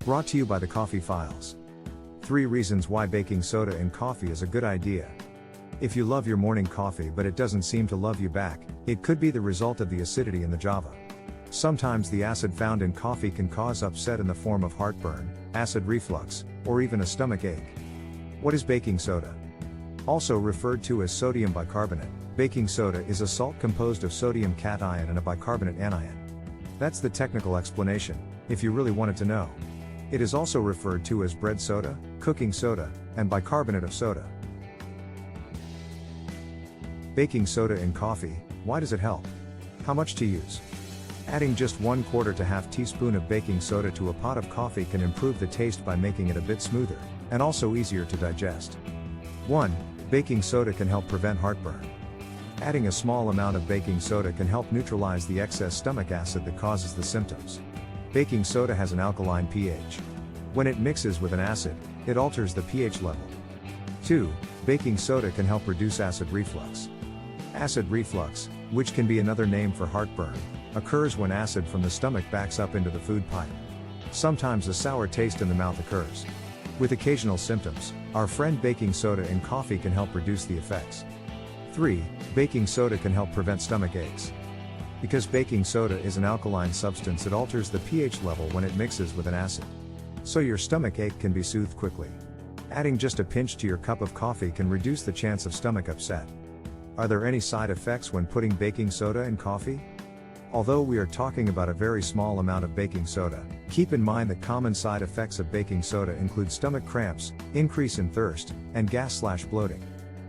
Brought to you by the Coffee Files. 3 reasons why baking soda in coffee is a good idea. If you love your morning coffee but it doesn't seem to love you back, it could be the result of the acidity in the java. Sometimes the acid found in coffee can cause upset in the form of heartburn, acid reflux, or even a stomach ache. What is baking soda? Also referred to as sodium bicarbonate, baking soda is a salt composed of sodium cation and a bicarbonate anion. That's the technical explanation, if you really wanted to know. It is also referred to as bread soda, cooking soda, and bicarbonate of soda. Baking soda in coffee, why does it help? How much to use? Adding just 1/4 to half teaspoon of baking soda to a pot of coffee can improve the taste by making it a bit smoother, and also easier to digest. 1. Baking soda can help prevent heartburn. Adding a small amount of baking soda can help neutralize the excess stomach acid that causes the symptoms. Baking soda has an alkaline pH. When it mixes with an acid, it alters the pH level. 2. Baking soda can help reduce acid reflux. Acid reflux, which can be another name for heartburn, occurs when acid from the stomach backs up into the food pipe. Sometimes a sour taste in the mouth occurs. With occasional symptoms, our friend baking soda in coffee can help reduce the effects. 3. Baking soda can help prevent stomach aches. Because baking soda is an alkaline substance, it alters the pH level when it mixes with an acid. So your stomach ache can be soothed quickly. Adding just a pinch to your cup of coffee can reduce the chance of stomach upset. Are there any side effects when putting baking soda in coffee? Although we are talking about a very small amount of baking soda, keep in mind that common side effects of baking soda include stomach cramps, increase in thirst, and gas/bloating.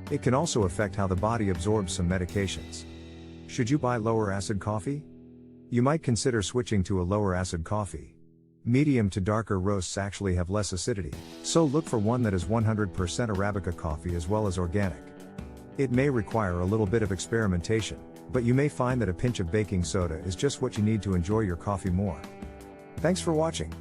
It can also affect how the body absorbs some medications. Should you buy lower acid coffee? You might consider switching to a lower acid coffee. Medium to darker roasts actually have less acidity, so look for one that is 100% Arabica coffee as well as organic. It may require a little bit of experimentation, but you may find that a pinch of baking soda is just what you need to enjoy your coffee more. Thanks for watching.